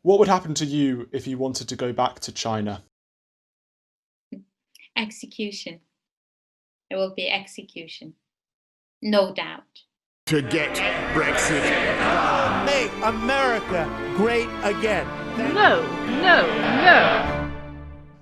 What would happen to you if you wanted to go back to China? Execution. It will be execution, no doubt. To get Brexit done. Make America great again. No, no, no.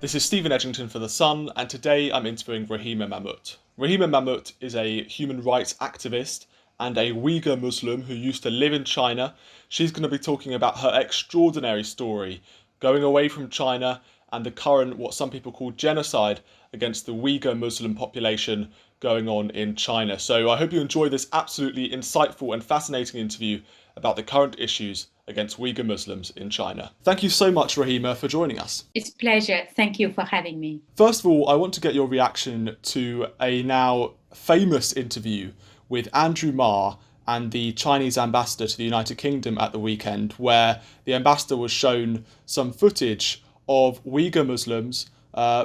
This is Stephen Edginton for The Sun, and today I'm interviewing Rahima Mahmut. Rahima Mahmut is a human rights activist and a Uyghur Muslim who used to live in China. She's going to be talking about her extraordinary story, going away from China and the current, what some people call genocide against the Uyghur Muslim population going on in China. So I hope you enjoy this absolutely insightful and fascinating interview about the current issues against Uyghur Muslims in China. Thank you so much, Rahima, for joining us. It's a pleasure. Thank you for having me. First of all, I want to get your reaction to a now famous interview with Andrew Marr and the Chinese ambassador to the United Kingdom at the weekend, where the ambassador was shown some footage of Uyghur Muslims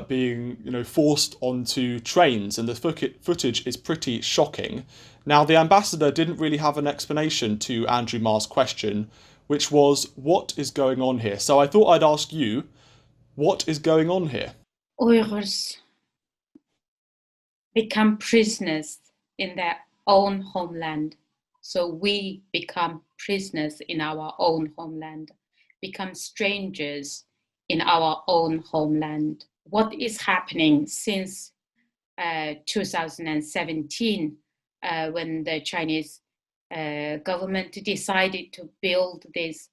being, forced onto trains, and the footage is pretty shocking. Now, the ambassador didn't really have an explanation to Andrew Marr's question, which was, what is going on here? So I thought I'd ask you, what is going on here? Uyghurs become prisoners in their own homeland. So we become prisoners in our own homeland, become strangers in our own homeland. What is happening since 2017, when the Chinese government decided to build these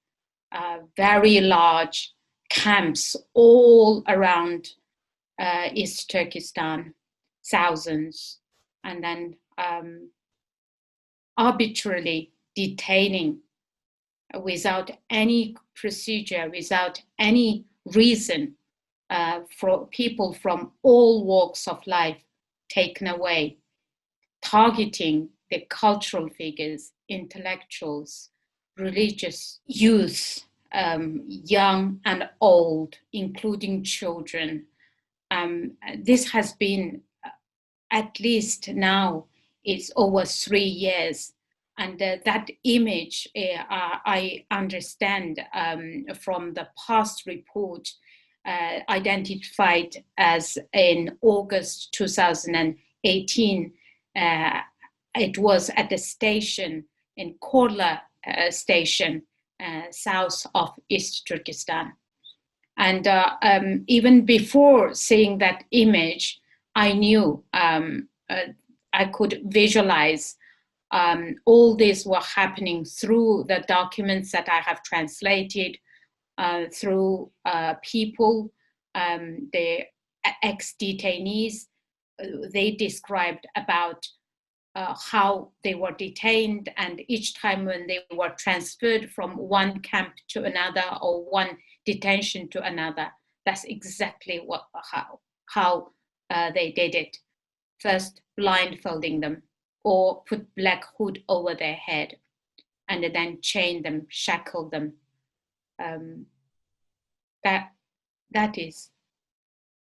very large camps all around East Turkestan, thousands, and then arbitrarily detaining without any procedure, without any reason, for people from all walks of life taken away, targeting the cultural figures, intellectuals, religious youth, young and old, including children. This has been, at least now, it's over 3 years. And that image, I understand from the past report, identified as in August 2018, it was at the station in Korla station, south of East Turkestan. And even before seeing that image, I knew I could visualize all this were happening through the documents that I have translated, through people, the ex-detainees. They described about how they were detained, and each time when they were transferred from one camp to another or one detention to another, that's exactly how they did it. First, blindfolding them, or put black hood over their head, and then chain them, shackle them. That is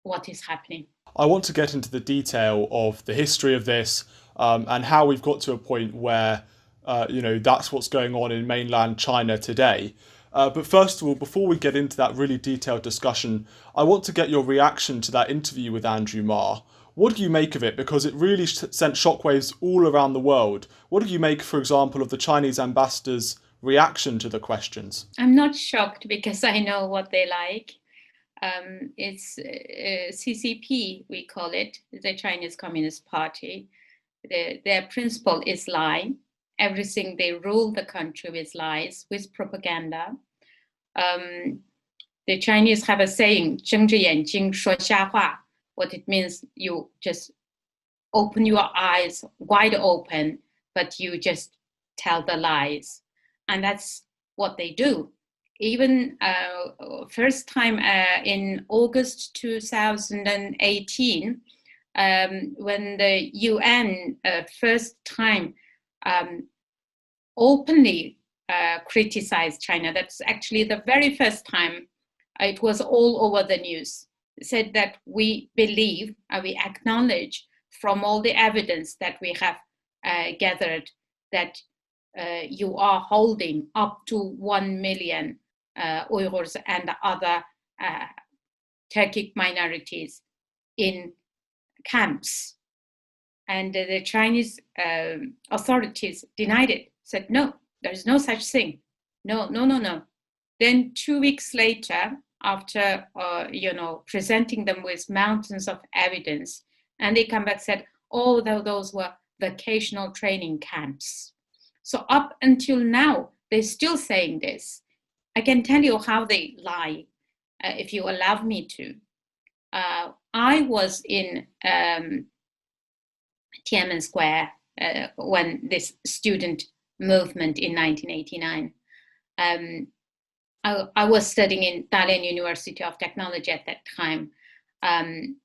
what is happening. I want to get into the detail of the history of this and how we've got to a point where, that's what's going on in mainland China today. But first of all, before we get into that really detailed discussion, I want to get your reaction to that interview with Andrew Marr. What do you make of it? Because it really sent shockwaves all around the world. What do you make, for example, of the Chinese ambassador's reaction to the questions? I'm not shocked because I know what they like. It's CCP, we call it, the Chinese Communist Party. Their principle is lie. Everything, they rule the country with lies, with propaganda. The Chinese have a saying, 睁着眼睛说瞎话. What it means, you just open your eyes wide open, but you just tell the lies. And that's what they do. Even first time in August 2018, when the UN first time openly criticized China, that's actually the very first time, it was all over the news, said that we believe, we acknowledge from all the evidence that we have gathered that you are holding up to 1 million Uyghurs and other Turkic minorities in camps. And the Chinese authorities denied it, said, no, there's no such thing. No. Then 2 weeks later, after, presenting them with mountains of evidence, and they come back and said, oh, those were vocational training camps. So up until now, they're still saying this. I can tell you how they lie, if you allow me to. I was in Tiananmen Square when this student movement in 1989. I was studying in Dalian University of Technology at that time.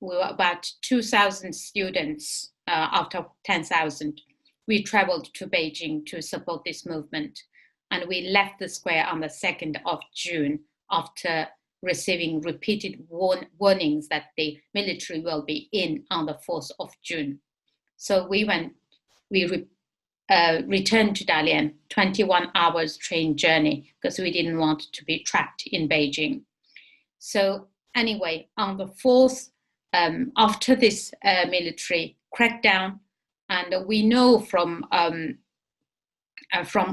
We were about 2,000 students out of 10,000. We traveled to Beijing to support this movement. And we left the square on the 2nd of June after receiving repeated warnings that the military will be in on the 4th of June. So we returned to Dalian, 21 hours train journey, because we didn't want to be trapped in Beijing. So anyway, on the 4th, after this military crackdown, and we know from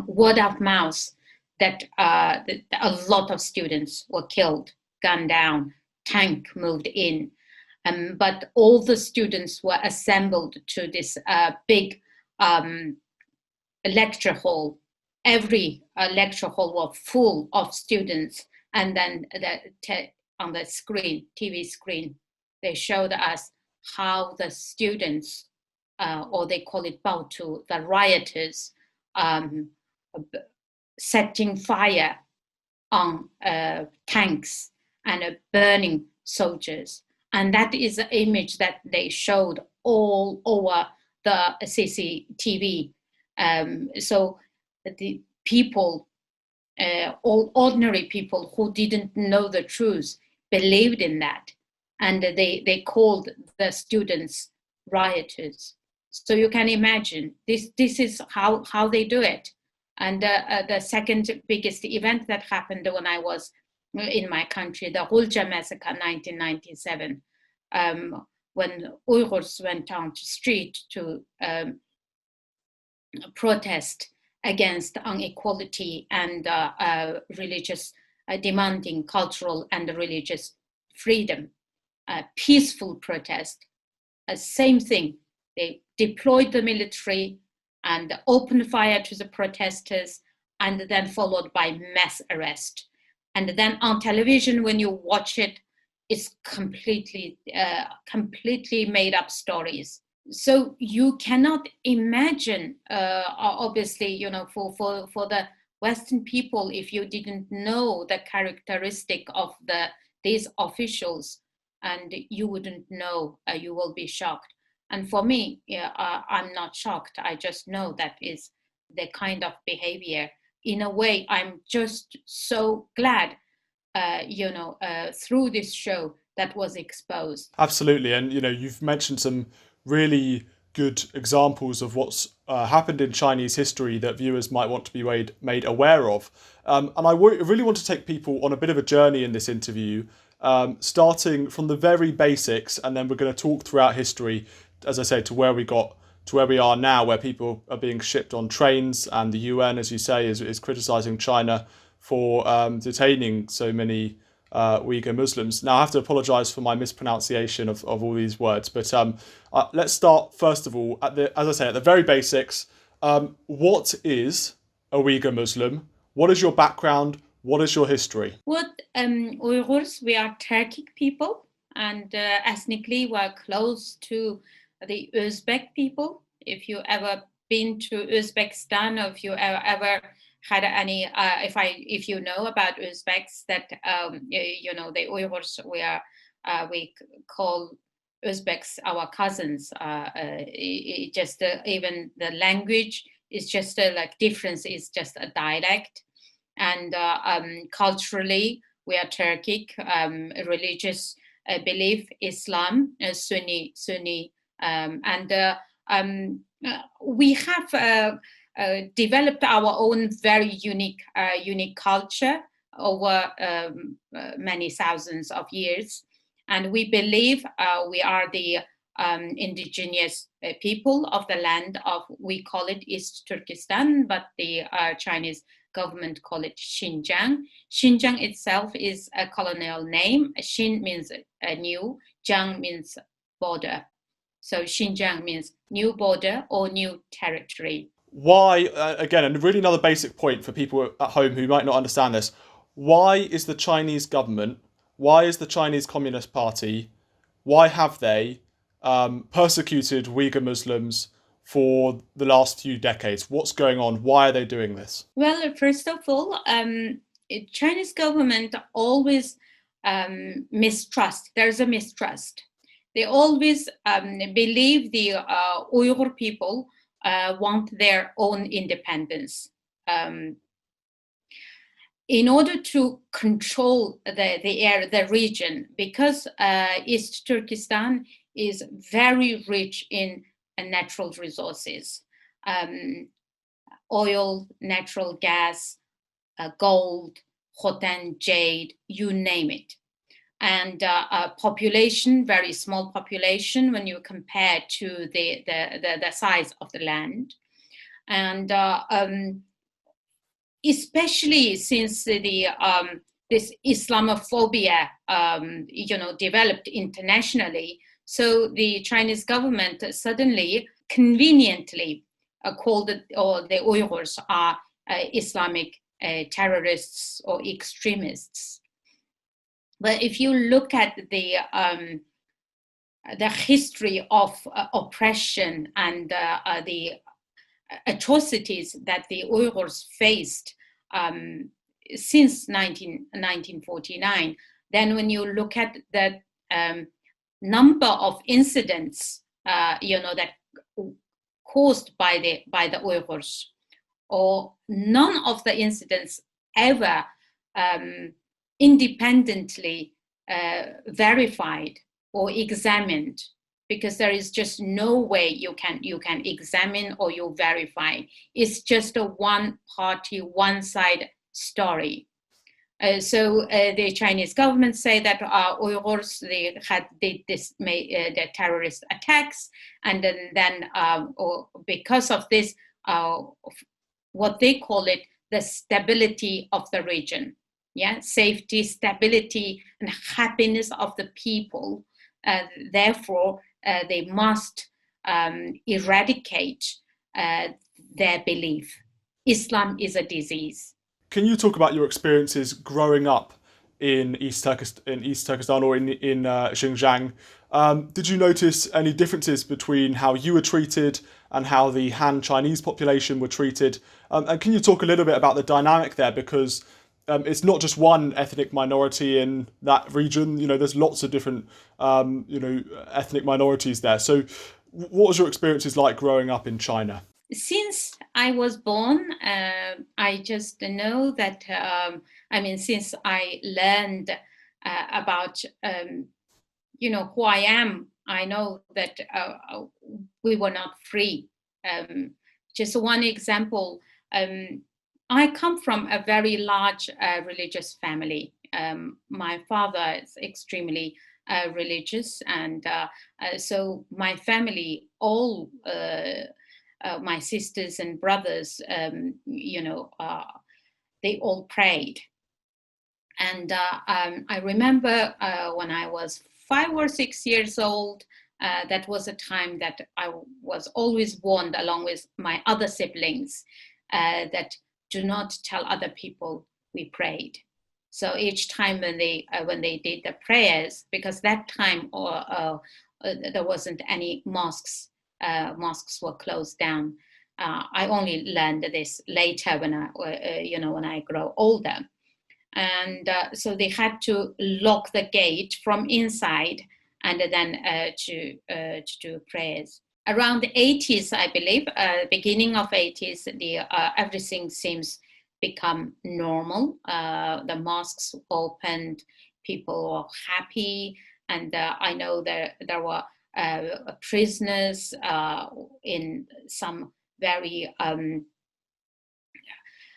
word of mouth that a lot of students were killed, gunned down, tank moved in. But all the students were assembled to this big lecture hall. Every lecture hall was full of students. And then on the screen, TV screen, they showed us how the students, or they call it Baotu, the rioters, setting fire on tanks and burning soldiers. And that is the image that they showed all over the CCTV. So the people, all ordinary people who didn't know the truth, believed in that. And they called the students rioters. So you can imagine, this is how they do it. And the second biggest event that happened when I was in my country, the Hulja massacre, 1997, when Uyghurs went on the street to protest against inequality and religious, demanding cultural and religious freedom, peaceful protest, same thing. They deployed the military and opened fire to the protesters, and then followed by mass arrest. And then on television, when you watch it, it's completely made up stories. So you cannot imagine, obviously, for the Western people, if you didn't know the characteristic of these officials, and you wouldn't know, you will be shocked. And for me, I'm not shocked. I just know that is the kind of behavior. In a way, I'm just so glad, through this show that was exposed. Absolutely. And, you've mentioned some really good examples of what's happened in Chinese history that viewers might want to be made aware of. And I really want to take people on a bit of a journey in this interview, starting from the very basics, and then we're going to talk throughout history, as I said, to where we are now, where people are being shipped on trains, and the UN, as you say, is criticising China for detaining so many Uyghur Muslims. Now, I have to apologise for my mispronunciation of all these words, but let's start first of all at the very basics. What is a Uyghur Muslim? What is your background? What is your history? Uyghurs, we are Turkic people, and ethnically we're close to the Uzbek people. If you ever been to Uzbekistan, or if you ever had any, if you know about Uzbeks, that the Uyghurs, we call Uzbeks our cousins. Just even the language is just difference is just a dialect, and culturally we are Turkic. Religious belief, Islam, Sunni, and we have developed our own very unique culture over many thousands of years. And we believe we are the indigenous people of the land of, we call it East Turkestan, but the Chinese government call it Xinjiang. Xinjiang itself is a colonial name. Xin means new, Jiang means border. So Xinjiang means new border or new territory. Why, again, and really another basic point for people at home who might not understand this, why is the Chinese government, why is the Chinese Communist Party, why have they persecuted Uyghur Muslims for the last few decades? What's going on? Why are they doing this? Well, first of all, Chinese government always mistrust. There's a mistrust. They always believe the Uyghur people want their own independence. In order to control the region, because East Turkestan is very rich in natural resources, oil, natural gas, gold, khotan, jade, you name it. And population, very small population when you compare to the size of the land. And especially since this Islamophobia, developed internationally, so the Chinese government suddenly, conveniently, called it, or the Uyghurs are Islamic terrorists or extremists. But if you look at the history of oppression and the atrocities that the Uyghurs faced since 1949, then when you look at the number of incidents, that caused by the Uyghurs, or none of the incidents ever independently verified or examined, because there is just no way you can examine or you verify. It's just a one-party, one-side story. So the Chinese government say that Uyghurs, they did the terrorist attacks, and then because of this, what they call it, the stability of the region. Yeah, safety, stability, and happiness of the people. Therefore, they must eradicate their belief. Islam is a disease. Can you talk about your experiences growing up in East Turkestan or in Xinjiang? Did you notice any differences between how you were treated and how the Han Chinese population were treated? And can you talk a little bit about the dynamic there? Because it's not just one ethnic minority in that region. There's lots of different, ethnic minorities there. So what was your experiences like growing up in China? Since I was born, I just know that, since I learned about, who I am, I know that we were not free. Just one example, I come from a very large religious family. My father is extremely religious, and so my family, all my sisters and brothers, they all prayed. And I remember when I was 5 or 6 years old, that was a time that I was always warned, along with my other siblings, that do not tell other people we prayed. So each time when they did the prayers, because that time there wasn't any mosques. Mosques were closed down. I only learned this later when I grow older, and so they had to lock the gate from inside, and then to do prayers. Around the 80s, I believe, beginning of 80s, everything seems become normal. The mosques opened, people were happy, and I know that there were prisoners in some very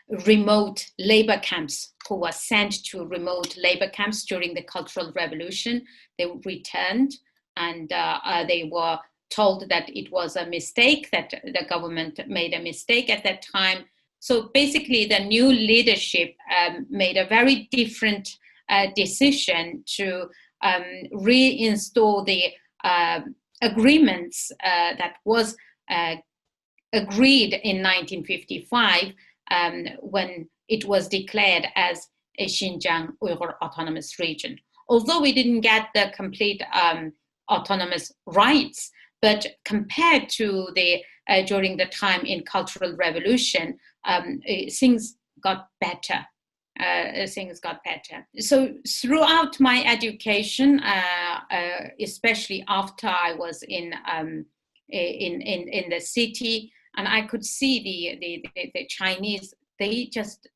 remote labor camps, who were sent to remote labor camps during the Cultural Revolution. They returned, and they were told that it was a mistake, that the government made a mistake at that time. So basically, the new leadership made a very different decision to reinstall the agreements that was agreed in 1955 when it was declared as a Xinjiang Uyghur Autonomous Region. Although we didn't get the complete autonomous rights, but compared to the during the time in Cultural Revolution, things got better. So throughout my education, especially after I was in the city, and I could see the Chinese, they just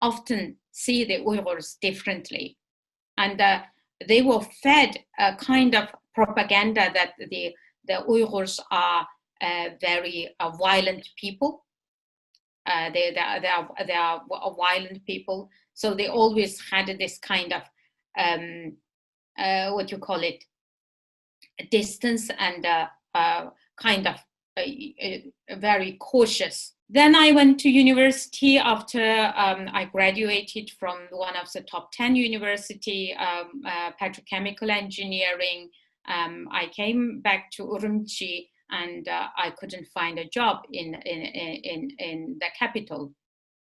often see the Uyghurs differently, and they were fed a kind of propaganda that the Uyghurs are very violent people. They are violent people, so they always had this kind of what you call it, distance, and kind of very cautious. Then I went to university after I graduated from one of the top 10 university, petrochemical engineering. I came back to Urumqi, and I couldn't find a job in the capital.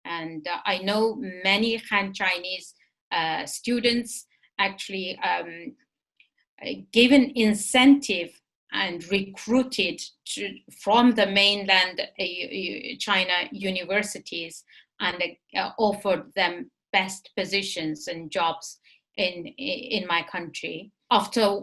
And I know many Han Chinese students actually given incentive and recruited from the mainland China universities, and offered them best positions and jobs in my country. After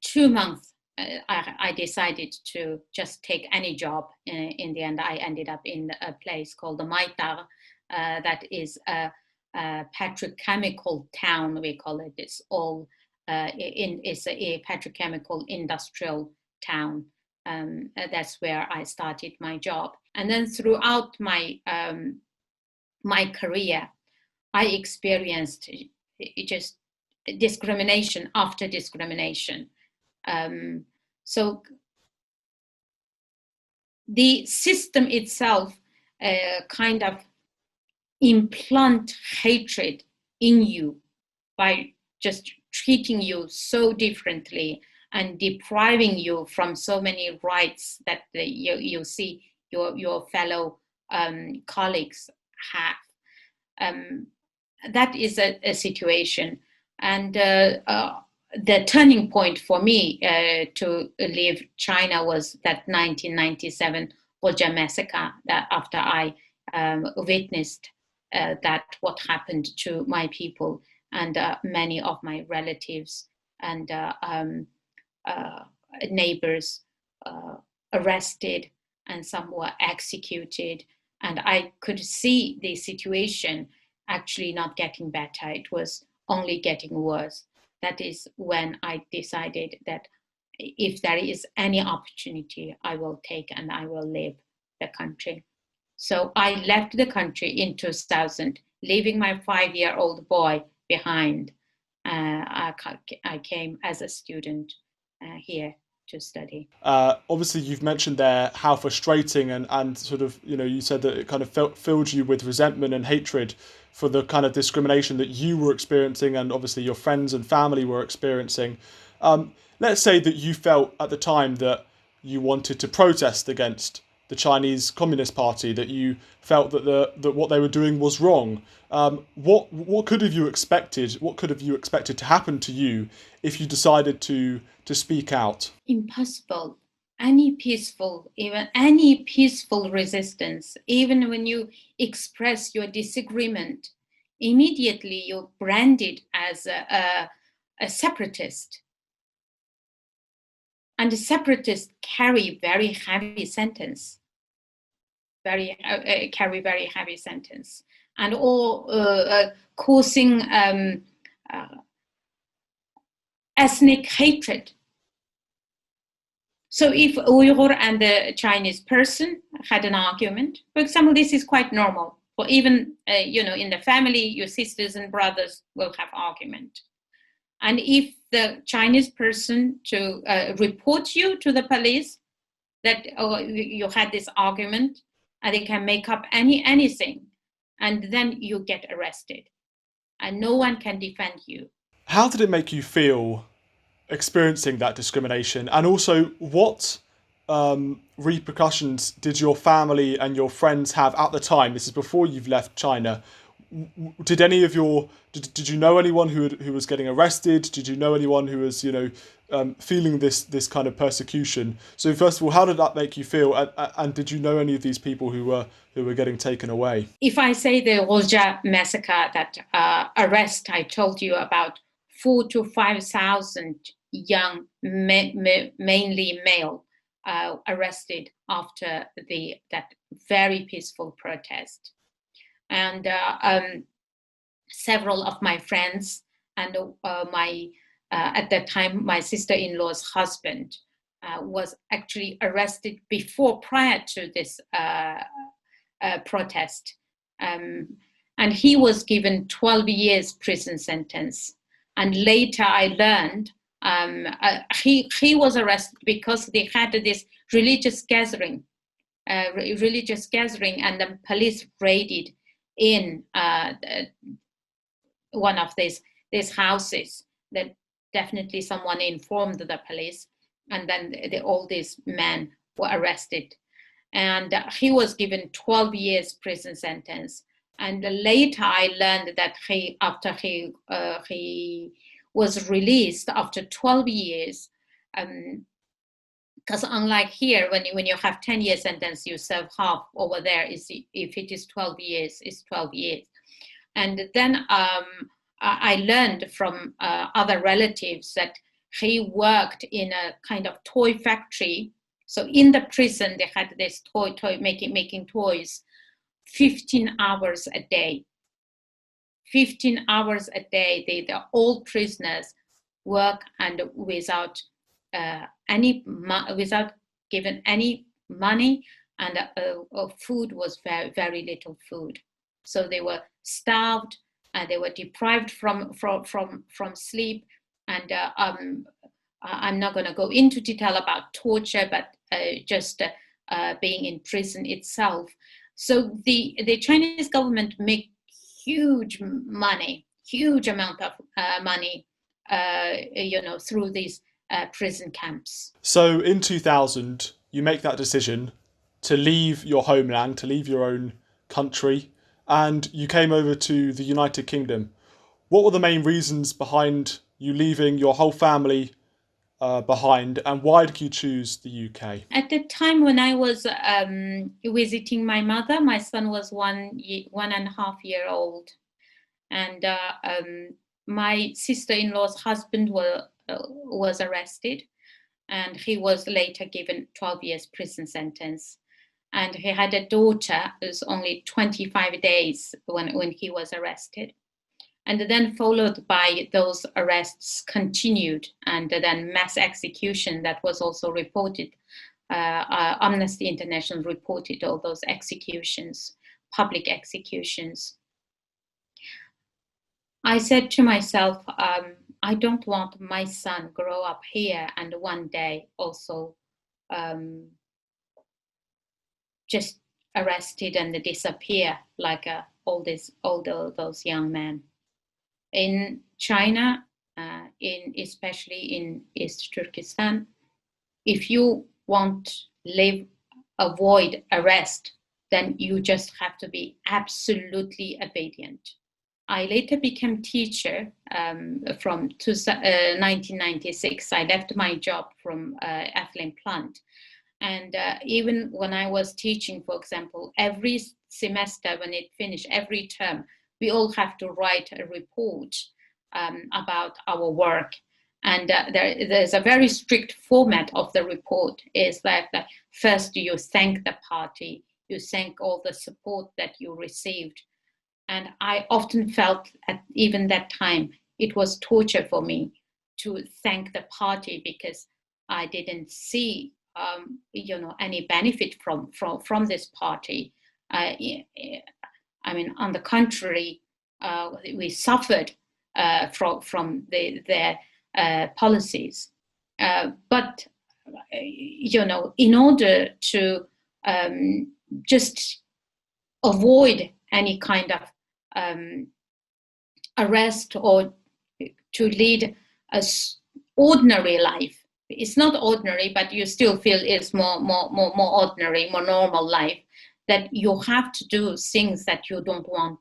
2 months, I decided to just take any job. In the end, I ended up in a place called the Maitar, that is a petrochemical town, we call it. It's all it's a petrochemical industrial town. That's where I started my job. And then throughout my my career, I experienced just discrimination after discrimination. So the system itself kind of implant hatred in you by just treating you so differently and depriving you from so many rights that you see your fellow colleagues have. That is a situation. And the turning point for me to leave China was that 1997 Bulja massacre, that after I witnessed that what happened to my people, and many of my relatives and neighbors arrested, and some were executed. And I could see the situation actually not getting better. It was only getting worse. That is when I decided that if there is any opportunity, I will take and I will leave the country. So I left the country in 2000, leaving my 5-year-old boy behind. I came as a student here to study. Obviously, you've mentioned there how frustrating and sort of, you said that it kind of filled you with resentment and hatred for the kind of discrimination that you were experiencing, and obviously your friends and family were experiencing. Let's say that you felt at the time that you wanted to protest against the Chinese Communist Party, that you felt that what they were doing was wrong. What could have you expected? What could have you expected to happen to you if you decided to speak out? Impossible. Any peaceful resistance, even when you express your disagreement, immediately you're branded as a separatist. And the separatists carry very heavy sentence, and all causing ethnic hatred. So if Uyghur and the Chinese person had an argument, for example, this is quite normal. Or even, in the family, your sisters and brothers will have argument. And if the Chinese person to report you to the police that you had this argument, and they can make up anything, and then you get arrested, and no one can defend you. How did it make you feel experiencing that discrimination, and also what repercussions did your family and your friends have at the time? This is before you've left China. Did any of your did you know anyone who was getting arrested? Did you know anyone who was feeling this kind of persecution? So first of all, how did that make you feel? And did you know any of these people who were getting taken away? If I say the Roja massacre, that arrest I told you about, 4,000 to 5,000 young, mainly male, arrested after that very peaceful protest. And several of my friends and at that time, my sister-in-law's husband was actually arrested prior to this protest. And he was given 12 years prison sentence. And later I learned he was arrested because they had this religious gathering, and the police raided in one of these houses. That definitely someone informed the police, and then all these men were arrested. And he was given 12 years prison sentence. And later I learned that after he was released after 12 years, because unlike here, when you have 10 year sentence, you serve half. Over there, if it is 12 years, it's 12 years. And then I learned from other relatives that he worked in a kind of toy factory. So in the prison, they had this toy making toys, 15 hours a day. 15 hours a day, the old prisoners work, and without given any money, and food was very, very little food. So they were starved, and they were deprived from sleep. And I'm not going to go into detail about torture, but just being in prison itself. So the Chinese government make huge amount of money, through these prison camps. So in 2000, you make that decision to leave your homeland, to leave your own country, and you came over to the United Kingdom. What were the main reasons behind you leaving your whole family behind, and why did you choose the UK? At the time when I was visiting my mother, my son was 1.5 years old, and my sister-in-law's husband was arrested, and he was later given 12 years prison sentence. And he had a daughter who was only 25 days when he was arrested. And then followed by those arrests continued, and then mass execution that was also reported. Amnesty International reported all those executions, public executions. I said to myself, I don't want my son grow up here and one day also just arrested and disappear like all those young men. In China, especially in East Turkestan, if you want to avoid arrest, then you just have to be absolutely obedient. I later became teacher from 1996. I left my job from ethylene plant. And even when I was teaching, for example, every semester when it finished, every term, we all have to write a report about our work. And there's a very strict format of the report, is that first you thank the party, you thank all the support that you received. And I often felt at even that time, it was torture for me to thank the party, because I didn't see any benefit from this party. I mean, on the contrary, we suffered from their policies. But in order to just avoid any kind of arrest or to lead a ordinary life. It's not ordinary, but you still feel it's more ordinary, more normal life, that you have to do things that you don't want.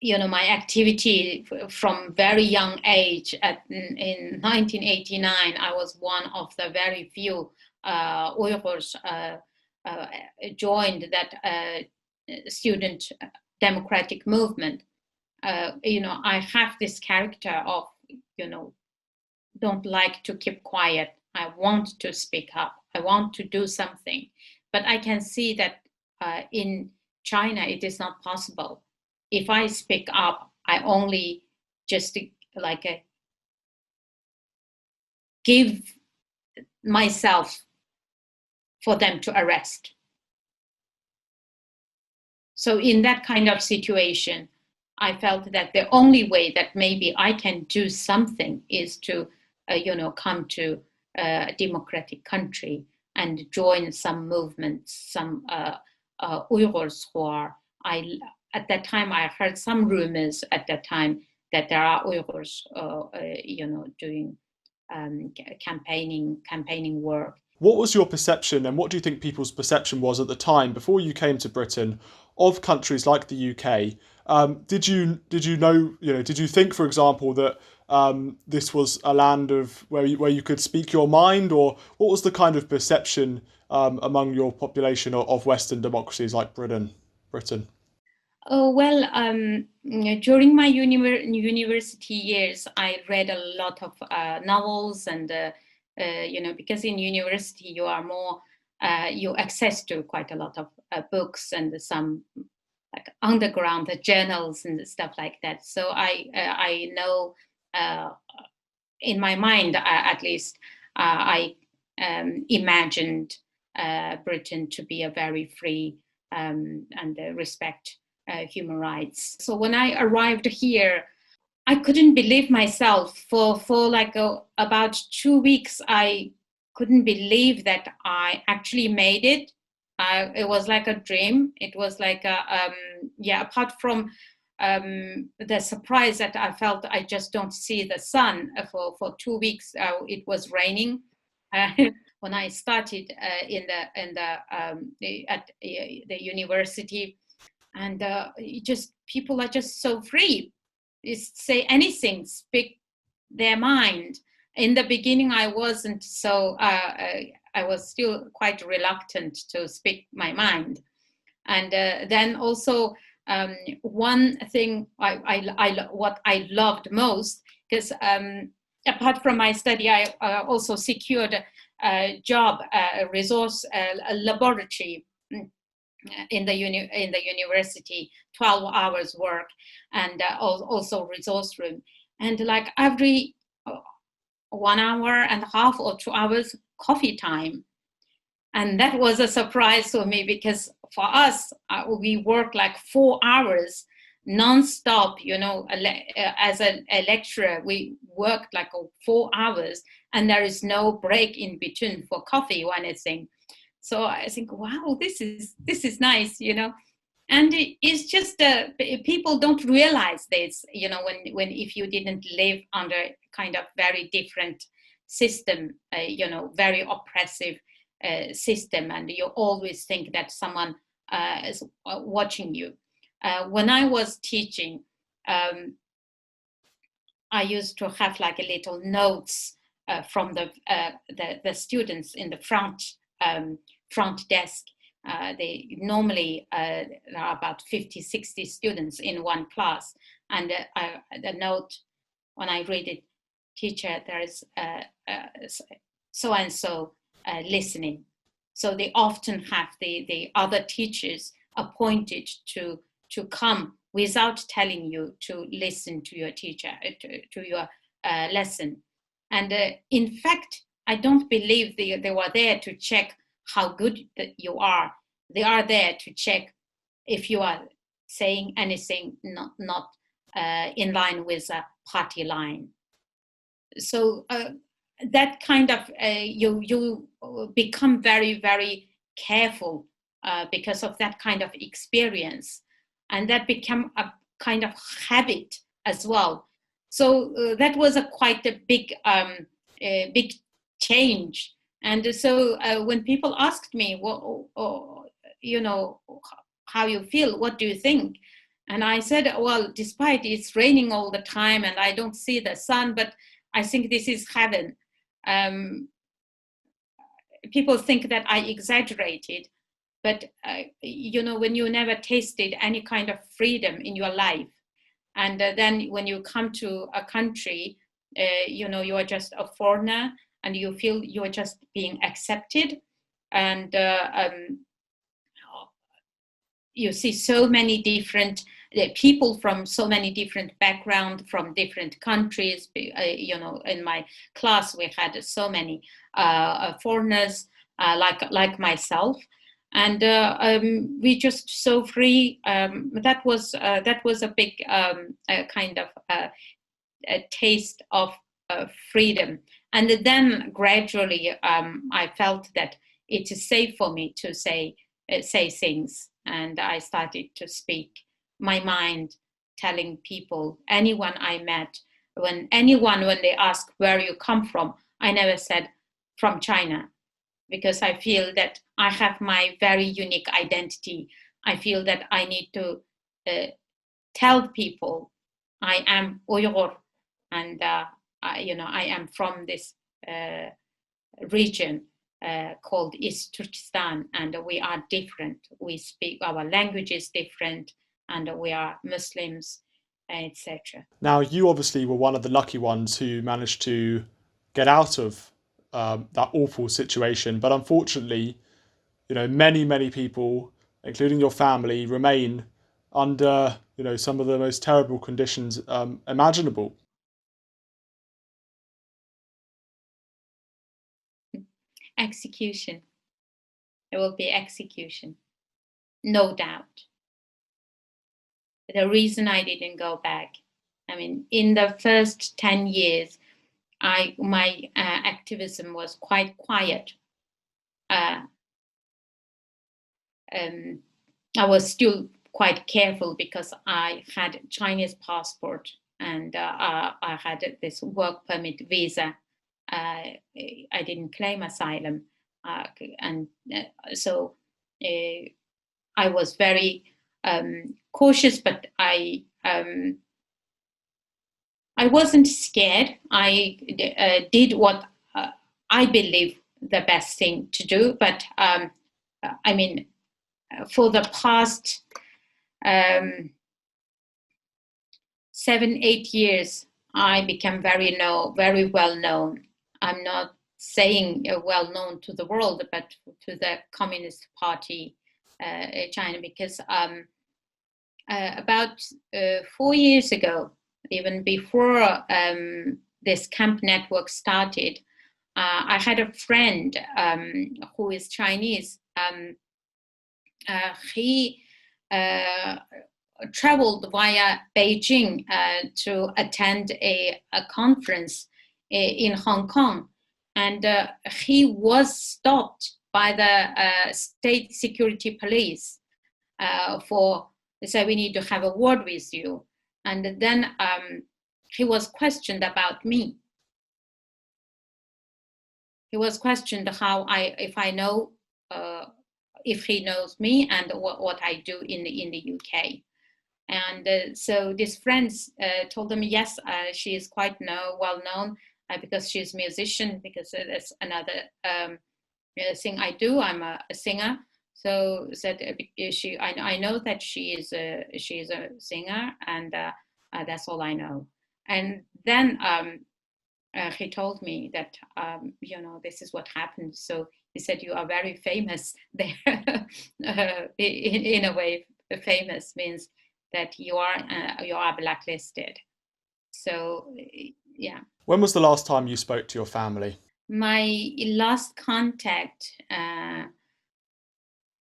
My activity from very young age, in 1989, I was one of the very few Uyghurs joined that student democratic movement. I have this character of, don't like to keep quiet. I want to speak up. I want to do something. But I can see that in China, it is not possible. If I speak up, I only just give myself for them to arrest. So in that kind of situation, I felt that the only way that maybe I can do something is to, come to a democratic country and join some movements, some Uyghurs who are, at that time I heard some rumors at that time that there are Uyghurs, doing campaigning work. What was your perception, and what do you think people's perception was at the time before you came to Britain of countries like the UK? Did you think, for example, that this was a land of where you could speak your mind, or what was the kind of perception among your population of Western democracies like Britain? Oh, well, during my university years, I read a lot of novels, and because in university you are more, you access to quite a lot of books and some like underground journals and stuff like that. So I know, in my mind at least, I imagined Britain to be a very free and respect human rights. So when I arrived here, I couldn't believe myself. For about 2 weeks, I couldn't believe that I actually made it. It was like a dream. It was like apart from the surprise that I felt, I just don't see the sun for 2 weeks. It was raining. When I started at the university, and people are just so free. Say anything, speak their mind. In the beginning, I wasn't so. I was still quite reluctant to speak my mind, and then also one thing what I loved most, because apart from my study, I also secured a job, a resource, a laboratory in the university, 12 hours work, and also resource room, and like every 1 hour and a half or 2 hours coffee time. And that was a surprise for me, because for us, we work like 4 hours non-stop, as a lecturer, we worked like 4 hours, and there is no break in between for coffee or anything. So I think, wow, this is nice, and it's just people don't realize this, when if you didn't live under kind of very different system, very oppressive system, and you always think that someone is watching you. When I was teaching, I used to have like a little notes from the students in the front desk. They normally there are about 50-60 students in one class, and the note, when I read it, teacher, there is so and so listening. So they often have the other teachers appointed to come without telling you to listen to your teacher, to your lesson. And in fact, I don't believe they were there to check how good that you are. They are there to check if you are saying anything not in line with a party line. So that kind of you become very, very careful because of that kind of experience, and that become a kind of habit as well. So that was quite a big change. And so when people asked me, well, how you feel, what do you think? And I said, well, despite it's raining all the time and I don't see the sun, but I think this is heaven. People think that I exaggerated, but when you never tasted any kind of freedom in your life, and then when you come to a country, you are just a foreigner and you feel you are just being accepted, and you see so many different people from so many different backgrounds, from different countries. In my class we had so many foreigners like myself, and we just so free. That was a big kind of a taste of freedom. And then gradually I felt that it is safe for me to say things, and I started to speak my mind, telling people, anyone I met, when they ask where you come from, I never said from China, because I feel that I have my very unique identity. I feel that I need to tell people I am Uyghur, and I am from this region called East Turkestan, and we are different. We speak, our language is different, and we are Muslims, etc. Now, you obviously were one of the lucky ones who managed to get out of that awful situation, but unfortunately, many people, including your family, remain under some of the most terrible conditions imaginable. Execution. There will be execution, no doubt. The reason I didn't go back, I mean, in the first 10 years, my activism was quite quiet. I was still quite careful because I had a Chinese passport, and I had this work permit visa. I didn't claim asylum, and so I was very cautious, but I wasn't scared. I did what I believe the best thing to do. But I mean, for the past 7-8 years, I became very well known. I'm not saying well known to the world, but to the Communist Party China, because about 4 years ago, even before this camp network started, I had a friend who is Chinese. He traveled via Beijing to attend a conference in Hong Kong, and he was stopped by the state security police they said, we need to have a word with you. And then he was questioned about me. He was questioned if he knows me and what I do in the UK. And so these friends told him, yes, she is quite well known because she's a musician, because that's another thing I do. I'm a singer. So said I know that she is a singer, and that's all I know. And then he told me that this is what happened. So he said, you are very famous there. In a way, famous means that you are blacklisted. So yeah. When was the last time you spoke to your family? My last contact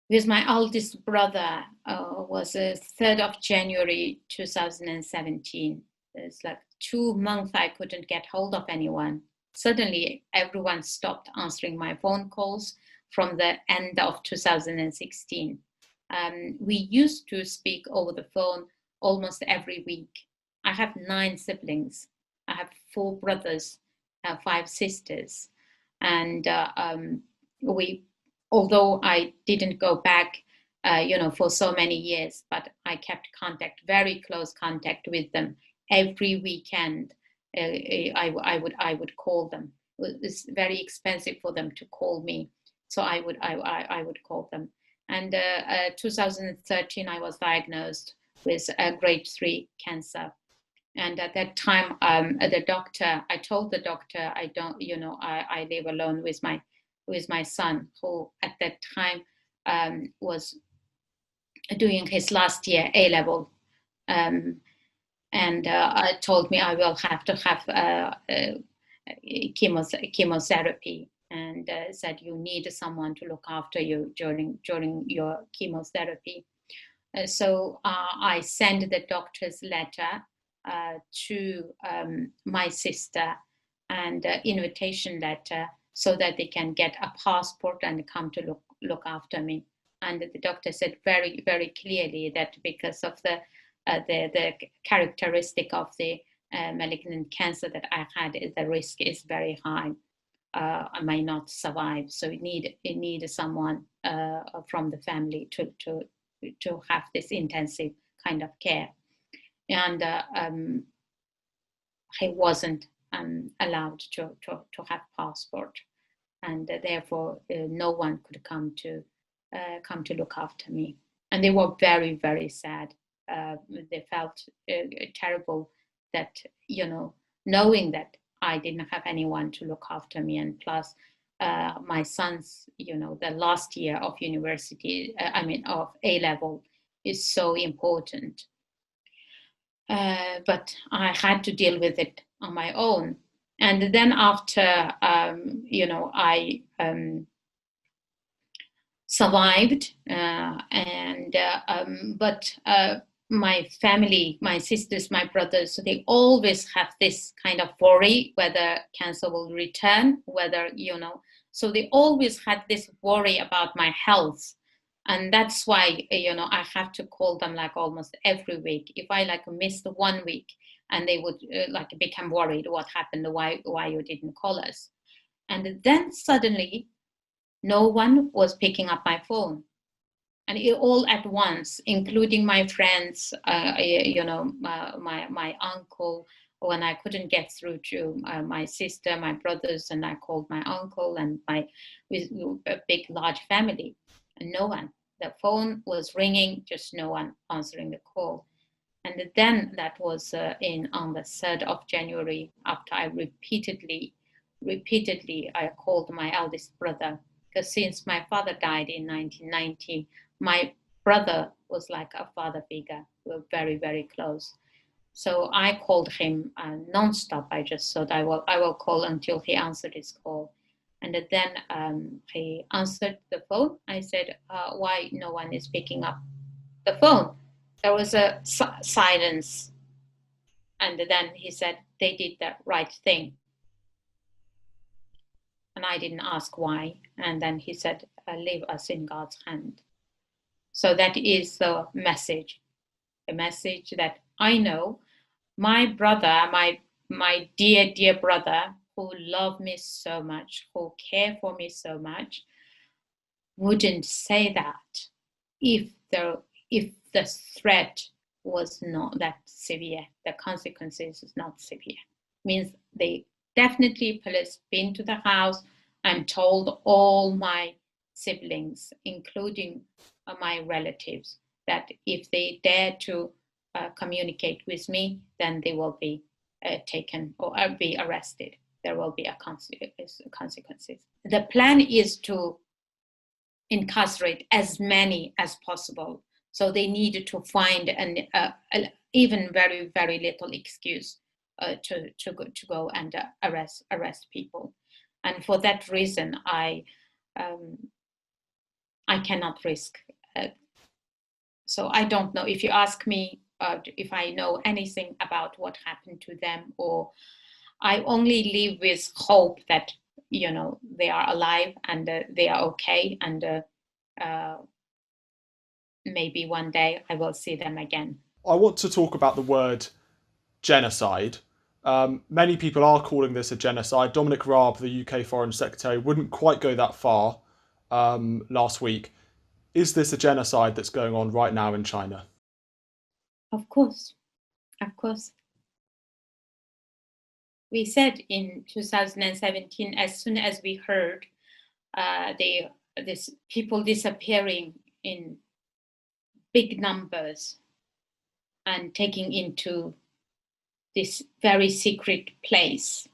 with my oldest brother was 3rd of January 2017. It's like 2 months I couldn't get hold of anyone. Suddenly, everyone stopped answering my phone calls from the end of 2016. We used to speak over the phone almost every week. I have 9 siblings. I have 4 brothers, 5 sisters. And although I didn't go back, for so many years, but I kept very close contact with them. Every weekend, I would call them. It's very expensive for them to call me, so I would call them. And 2013, I was diagnosed with grade 3 cancer. And at that time, I told the doctor, I live alone with my son, who at that time was doing his last year A-level. And told me I will have to have chemotherapy, and said you need someone to look after you during your chemotherapy. So I sent the doctor's letter to my sister and invitation letter so that they can get a passport and come to look after me. And the doctor said very, very clearly that because of the characteristic of the malignant cancer that I had, the risk is very high. I might not survive, so you need someone from the family to have this intensive kind of care. And I wasn't allowed to have passport, and therefore no one could come to look after me. And they were very, very sad. They felt terrible that, knowing that I didn't have anyone to look after me, and plus my son's, the last year of university, of A-level is so important. But I had to deal with it on my own. And then after, I survived, but my family, my sisters, my brothers, they always have this kind of worry whether cancer will return, so they always had this worry about my health. And that's why, I have to call them like almost every week. If I missed 1 week, and they would become worried, what happened, why you didn't call us. And then suddenly, no one was picking up my phone. And all at once, including my friends, my uncle, when I couldn't get through to my sister, my brothers, and I called my uncle and with a big, large family, and no one. The phone was ringing, just no one answering the call. And then that was on the 3rd of January, after I repeatedly, I called my eldest brother, because since my father died in 1990, my brother was like a father figure. We were very, very close. So I called him nonstop. I just thought I will call until he answered his call. And then he answered the phone. I said, why no one is picking up the phone? There was a silence. And then he said, they did the right thing. And I didn't ask why. And then he said, leave us in God's hand. So that is the message that I know my brother, my dear, dear brother, who loved me so much, who cared for me so much, wouldn't say that if the threat was not that severe, the consequences is not severe. Means they definitely police been to the house and told all my siblings, including my relatives, that if they dare to communicate with me, then they will be taken or be arrested. There will be consequences. The plan is to incarcerate as many as possible. So they needed to find an even very, very little excuse to go and arrest people. And for that reason, I cannot risk. So I don't know. If you ask me if I know anything about what happened to them, or I only live with hope that, you know, they are alive and they are okay, and maybe one day I will see them again. I want to talk about the word genocide. Many people are calling this a genocide. Dominic Raab, the UK Foreign Secretary, wouldn't quite go that far last week. Is this a genocide that's going on right now in China? Of course, of course. We said in 2017, as soon as we heard this people disappearing in big numbers and taking into this very secret place,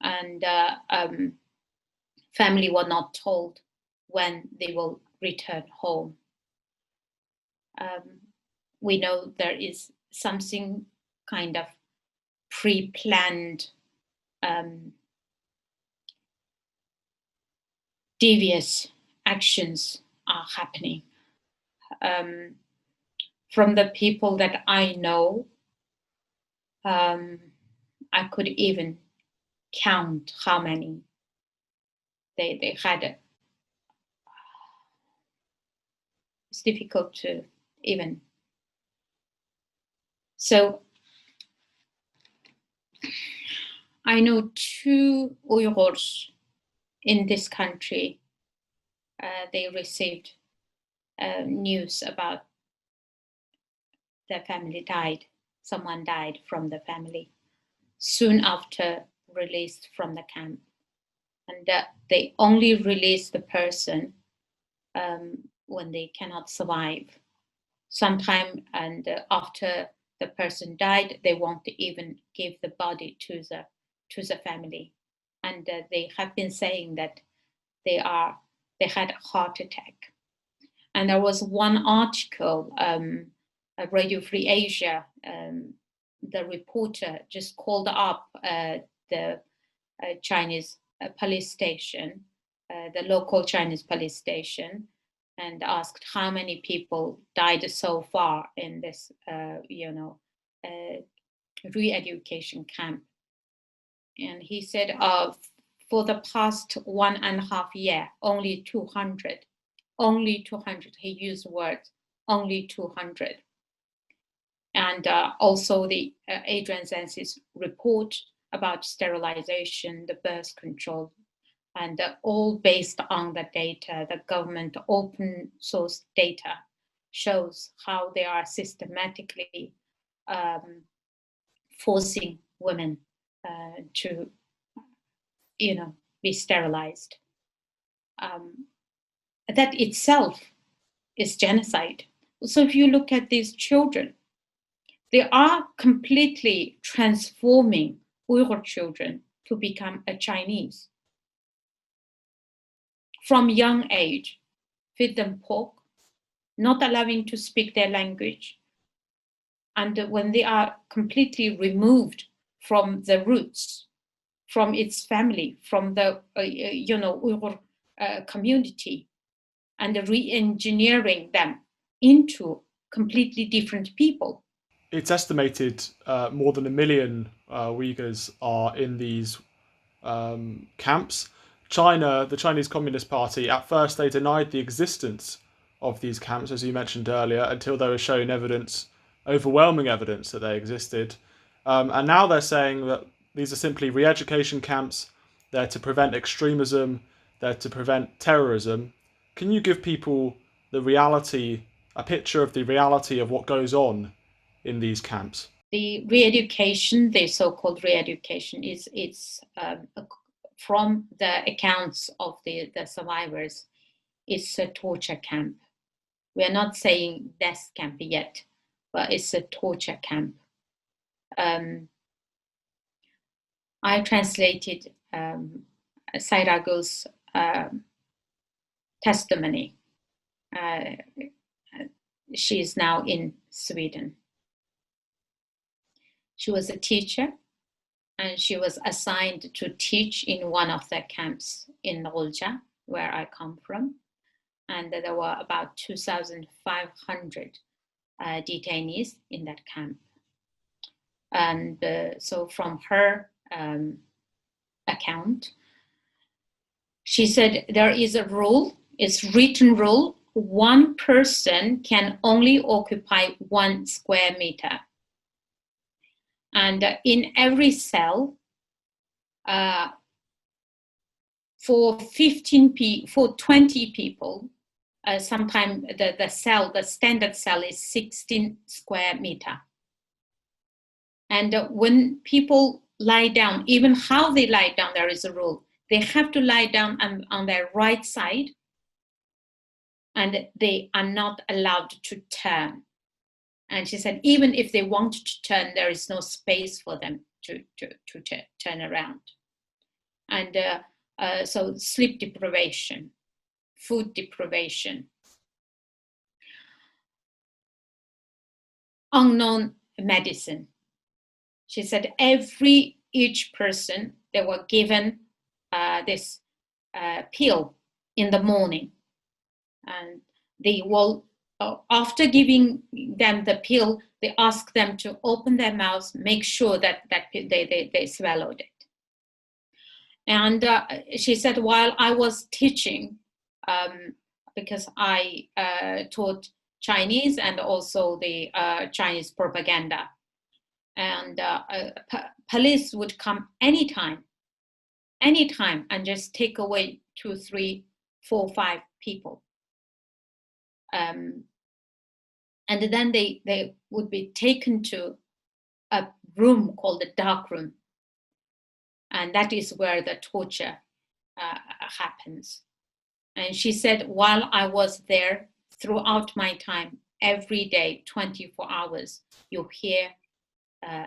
and family were not told when they will return home. We know there is something kind of pre-planned devious actions are happening. From the people that I know, I could even count how many they had. It's difficult to even. So I know 2 Uyghurs in this country. They received news about their family died. Someone died from the family soon after released from the camp. And they only release the person when they cannot survive. Sometime, and after the person died, they won't even give the body to the family. And they have been saying that they had a heart attack. And there was one article, Radio Free Asia, the reporter just called up the Chinese police station, the local Chinese police station, and asked how many people died so far in this, re-education camp. And he said, for the past 1.5 years, only 200. Only 200. He used words, only 200. And also the Adrian Zenzi's report about sterilization, the birth control, and all based on the data, the government open source data shows how they are systematically forcing women to, be sterilized. That itself is genocide. So if you look at these children, they are completely transforming Uyghur children to become a Chinese. From young age, feed them pork, not allowing to speak their language. And when they are completely removed from the roots, from its family, from the Uyghur community, and re-engineering them into completely different people. It's estimated more than 1 million Uyghurs are in these camps. China, the Chinese Communist Party, at first they denied the existence of these camps, as you mentioned earlier, until they were shown evidence, overwhelming evidence that they existed. And now they're saying that these are simply re-education camps. They're to prevent extremism. They're to prevent terrorism. Can you give people the reality, a picture of the reality of what goes on in these camps? The re-education, the so-called re-education, it's from the accounts of the survivors, it's a torture camp. We are not saying death camp yet, but it's a torture camp. I translated Sairagu's testimony. She is now in Sweden. She was a teacher. and she was assigned to teach in one of the camps in Olja, where I come from. And there were about 2,500 detainees in that camp. And so from her account, she said there is a rule, it's written rule, one person can only occupy 1 square meter. And in every cell, for 20 people, sometimes the standard cell is 16 square meter. And when people lie down, even how they lie down, there is a rule. They have to lie down on their right side, and they are not allowed to turn. And she said, even if they want to turn, there is no space for them to turn around. And so sleep deprivation, food deprivation, unknown medicine. She said each person, they were given this pill in the morning. And they will, after giving them the pill, they ask them to open their mouths, make sure that they swallowed it. And she said, while I was teaching, because I taught Chinese and also the Chinese propaganda, and police would come anytime, and just take away 2, 3, 4, 5 people. And then they would be taken to a room called the dark room. And that is where the torture happens. And she said, while I was there, throughout my time, every day, 24 hours, you hear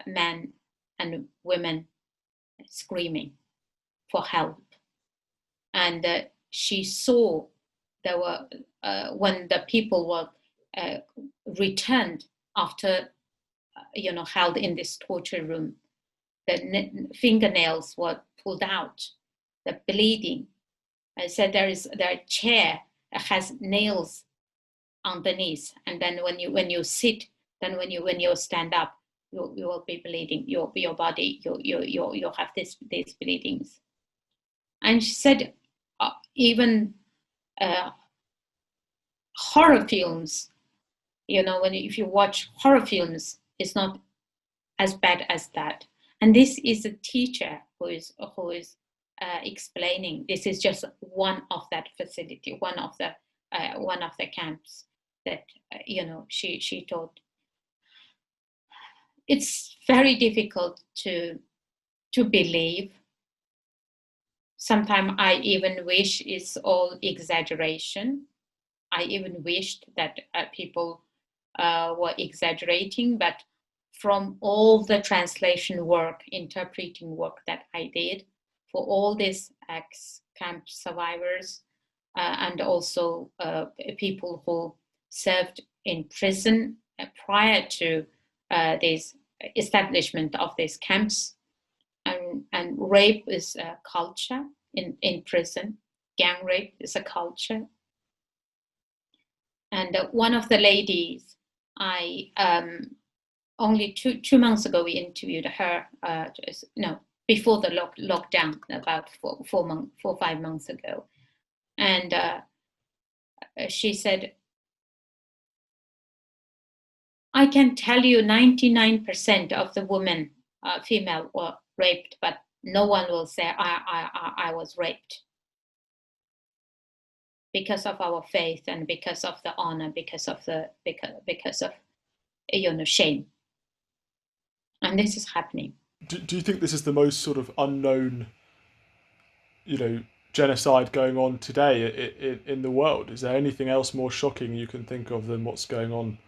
men and women screaming for help. And she saw there were, when the people were returned after, held in this torture room, the fingernails were pulled out, the bleeding. I said their chair has nails underneath, and then when you sit, then when you stand up, you will be bleeding. Your body, you have these bleedings. And she said, even horror films, if you watch horror films, it's not as bad as that. And this is a teacher who is explaining. This is just one of that facility, one of the camps that she taught. It's very difficult to believe. Sometimes I even wish it's all exaggeration. I even wished that people were exaggerating, but from all the translation work, interpreting work that I did for all these ex-camp survivors and also people who served in prison prior to this establishment of these camps, and rape is a culture in prison. Gang rape is a culture. And one of the ladies, I only two months ago we interviewed her. Before the lockdown, about 4 or 5 months ago, and she said, I can tell you 99% of the women, female, were raped, but no one will say I was raped, because of our faith and because of the honor, because of shame. And this is happening. Do you think this is the most sort of unknown, genocide going on today in the world? Is there anything else more shocking you can think of than what's going on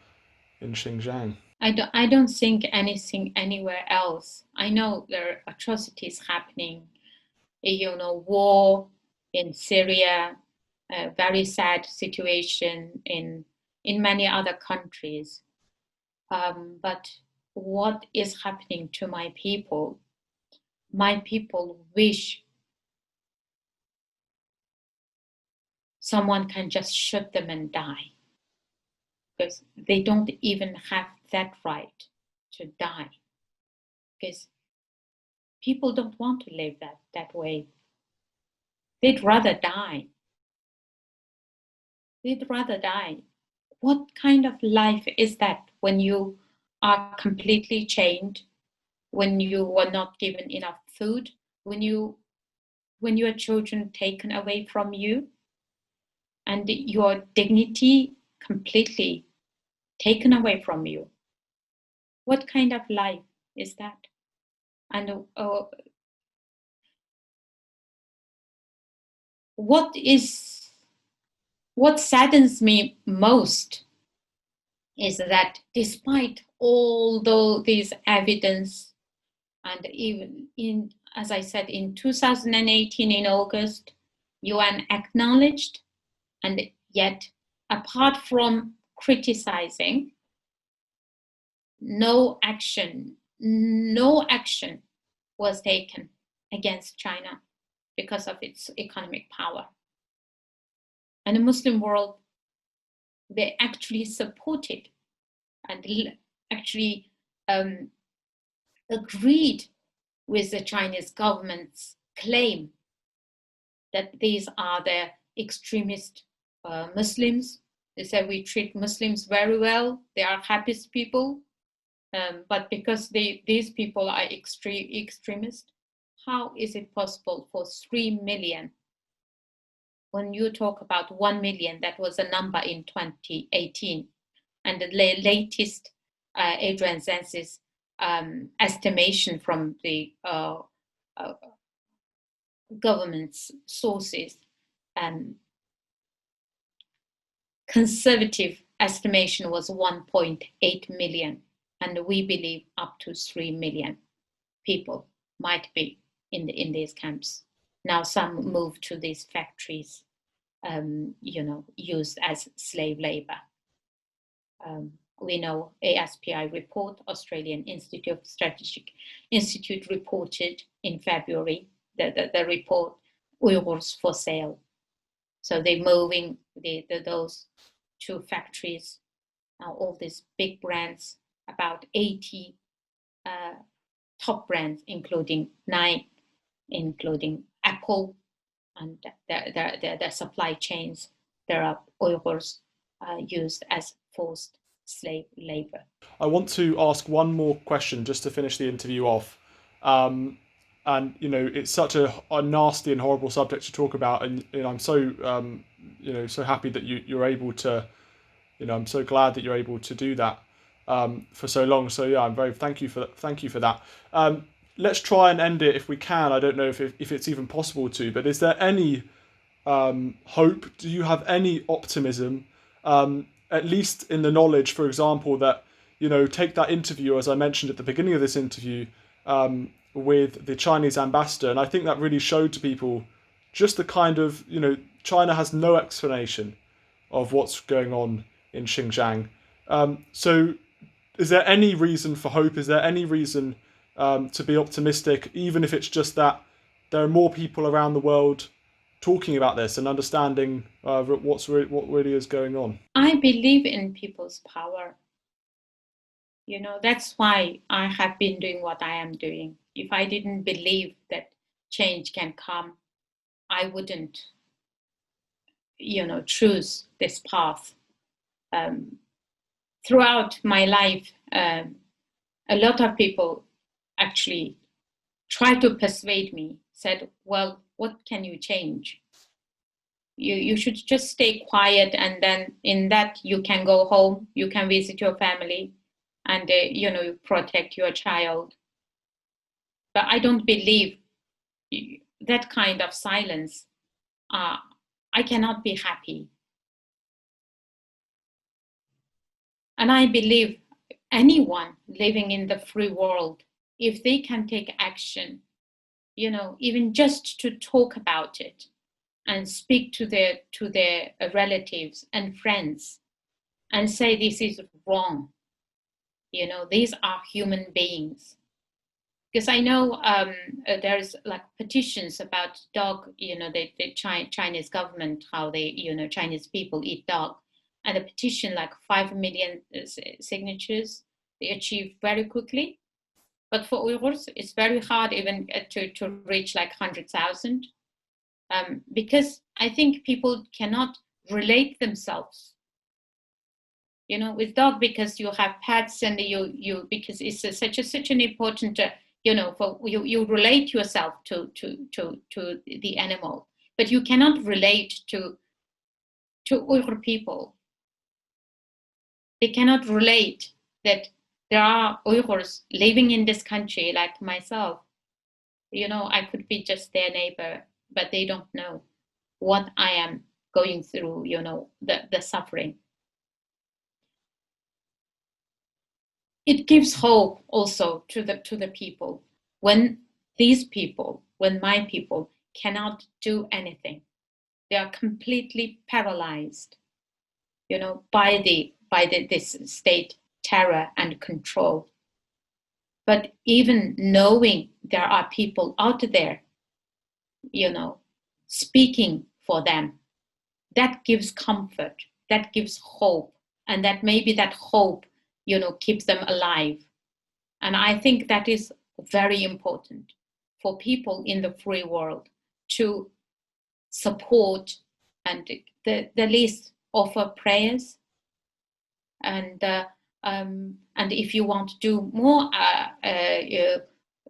in Xinjiang? I don't think anything anywhere else. I know there are atrocities happening, war in Syria, a very sad situation in many other countries. But what is happening to my people my people wish someone can just shoot them and die, because they don't even have that right to die, because people don't want to live that way. They'd rather die. They'd rather die. What kind of life is that when you are completely chained, when you are not given enough food, when your children taken away from you, and your dignity completely taken away from you? What kind of life is that? And what saddens me most is that despite all these evidence, and even in, as I said, in 2018 in August, UN acknowledged, and yet apart from criticizing, no action was taken against China because of its economic power. And the Muslim world, they actually supported and actually agreed with the Chinese government's claim that these are the extremist Muslims. They say we treat Muslims very well, they are happiest people, but because these people are extremist, how is it possible for 3 million? When you talk about 1 million, that was a number in 2018, and the latest Adrian Census estimation from the government's sources, conservative estimation was 1.8 million, and we believe up to 3 million people might be in these camps. Now some move to these factories, used as slave labor. We know ASPI report, Australian Institute of Strategic Institute, reported in February the report, Uyghurs for Sale. So they're moving those to factories. Now all these big brands, about 80 top brands, including Nike, including Apple, and their supply chains, there are Uyghurs used as forced slave labor. I want to ask one more question just to finish the interview off. And it's such a nasty and horrible subject to talk about, and I'm so so happy that you're able to, I'm so glad that you're able to do that for so long. So yeah, I'm very thank you for that. Let's try and end it if we can. I don't know if it's even possible to, but is there any hope? Do you have any optimism, at least in the knowledge, for example, that take that interview, as I mentioned at the beginning of this interview, with the Chinese ambassador, and I think that really showed to people just the kind of, China has no explanation of what's going on in Xinjiang. So is there any reason for hope? Is there any reason to be optimistic, even if it's just that there are more people around the world talking about this and understanding what really is going on? I believe in people's power. That's why I have been doing what I am doing. If I didn't believe that change can come, I wouldn't, choose this path. Throughout my life, a lot of people actually tried to persuade me, said, well, what can you change? You should just stay quiet, and then in that you can go home, you can visit your family, and protect your child. But I don't believe that kind of silence. I cannot be happy. And I believe anyone living in the free world, if they can take action, even just to talk about it and speak to their relatives and friends and say this is wrong. These are human beings. because I know there's like petitions about dog, the Chinese government, how they, Chinese people eat dog. And a petition, like 5 million signatures, they achieve very quickly. But for Uyghurs, it's very hard even to reach like 100,000. Because I think people cannot relate themselves, with dog, because you have pets and you because it's such an important, for you relate yourself to the animal, but you cannot relate to Uyghur people. They cannot relate that there are Uyghurs living in this country like myself. I could be just their neighbor, but they don't know what I am going through, the suffering. It gives hope also to the people when my people cannot do anything. They are completely paralyzed, by this state terror and control. But even knowing there are people out there, speaking for them, that gives comfort, that gives hope, and that maybe that hope, keeps them alive. And I think that is very important for people in the free world to support and the least offer prayers. And if you want to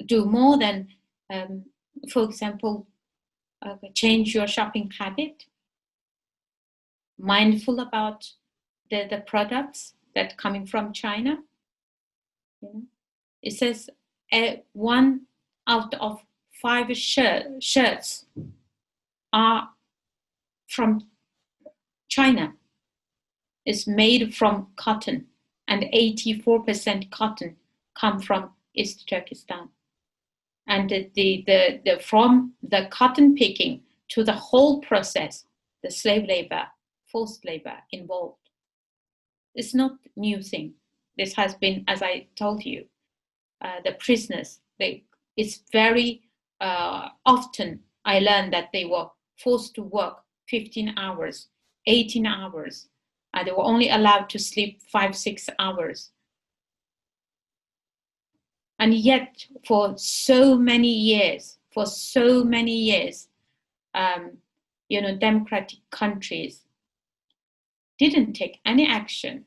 do more than, for example, change your shopping habit, mindful about the products that coming from China. It says 1 out of 5 shirts are from China. Is made from cotton, and 84% cotton come from East Turkestan. And from the cotton picking to the whole process, the slave labor, forced labor involved. It's not a new thing. This has been, as I told you, the prisoners, it's very often I learned that they were forced to work 15 hours, 18 hours. They were only allowed to sleep 5-6 hours. And yet, for so many years, democratic countries didn't take any action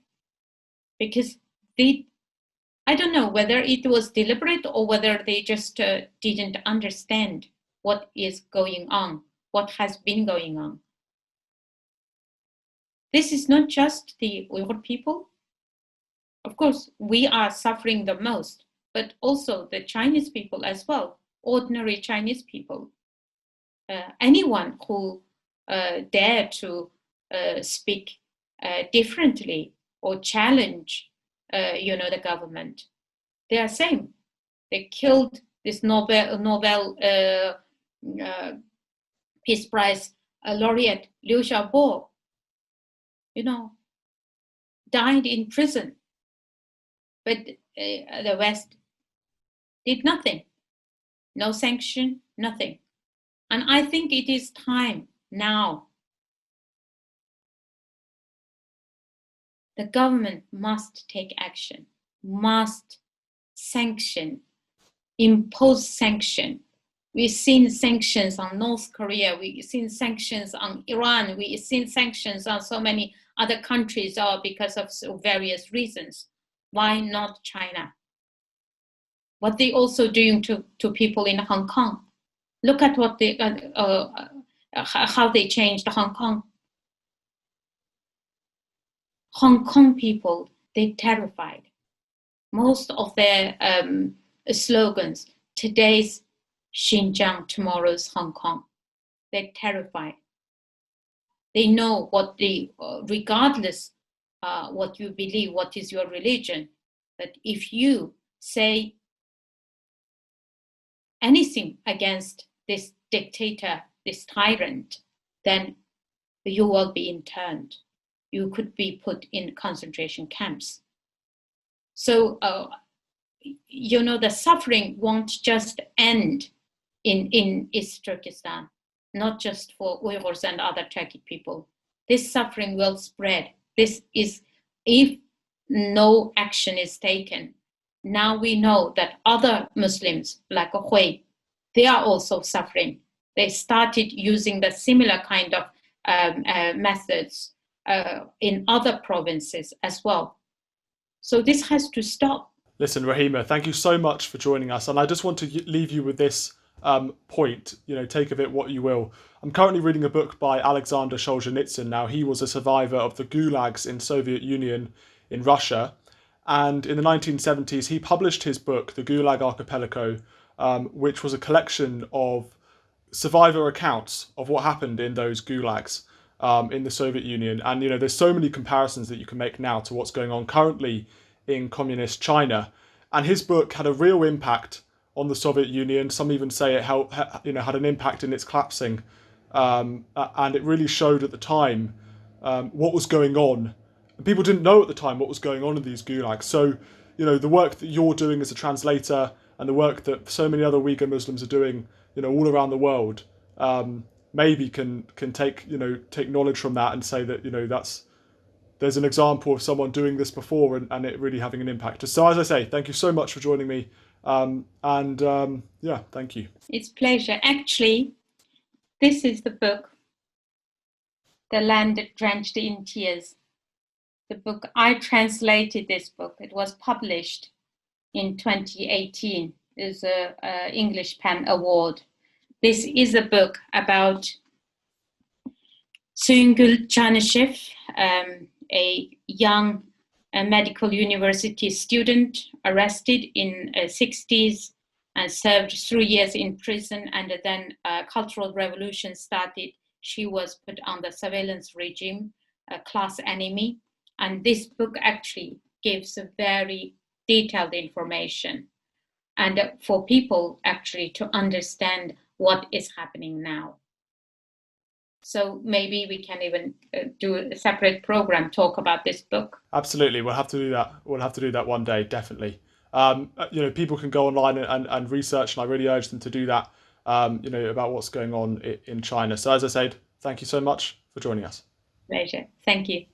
because I don't know whether it was deliberate or whether they just didn't understand what is going on, what has been going on. This is not just the Uyghur people. Of course, we are suffering the most, but also the Chinese people as well, ordinary Chinese people. Anyone who dare to speak differently or challenge, the government, they are same. They killed this Nobel Peace Prize laureate Liu Xiaobo. Died in prison. But the West did nothing. No sanction, nothing. And I think it is time now. The government must take action, must sanction, impose sanction. We've seen sanctions on North Korea, we've seen sanctions on Iran, we've seen sanctions on so many other countries because of various reasons. Why not China? What they also doing to people in Hong Kong. Look at what they how they changed Hong Kong. Hong Kong people, they're terrified. Most of their slogans, today's Xinjiang, tomorrow's Hong Kong. They're terrified. They know what regardless what you believe, what is your religion, that if you say anything against this dictator, this tyrant, then you will be interned. You could be put in concentration camps. So the suffering won't just end in East Turkestan, not just for Uyghurs and other Turkic people. This suffering will spread. This is, if no action is taken. Now we know that other Muslims, like Hui, they are also suffering. They started using the similar kind of methods in other provinces as well. So this has to stop. Listen, Rahima, thank you so much for joining us. And I just want to leave you with this point, take of it what you will. I'm currently reading a book by Alexander Solzhenitsyn. Now, he was a survivor of the gulags in Soviet Union in Russia. And in the 1970s, he published his book, The Gulag Archipelago, which was a collection of survivor accounts of what happened in those gulags in the Soviet Union. And, there's so many comparisons that you can make now to what's going on currently in communist China. And his book had a real impact on the Soviet Union. Some even say it had an impact in its collapsing. And it really showed at the time what was going on. And people didn't know at the time what was going on in these gulags. So, the work that you're doing as a translator and the work that so many other Uyghur Muslims are doing, all around the world, maybe can take knowledge from that and say that, there's an example of someone doing this before and it really having an impact. So as I say, thank you so much for joining me. Thank you. It's a pleasure. Actually, this is the book, The Land Drenched in Tears. The book, I translated this book. It was published in 2018. It's an English Pen Award. This is a book about Süngül Canışev, a young medical university student arrested in the 60s and served 3 years in prison, and then a cultural revolution started. She was put on the surveillance regime, a class enemy, and this book actually gives a very detailed information and for people actually to understand what is happening now. So maybe we can even do a separate program, talk about this book. Absolutely, we'll have to do that. We'll have to do that one day, definitely. People can go online and research, and I really urge them to do that, about what's going on in China. So as I said, thank you so much for joining us. Pleasure. Thank you.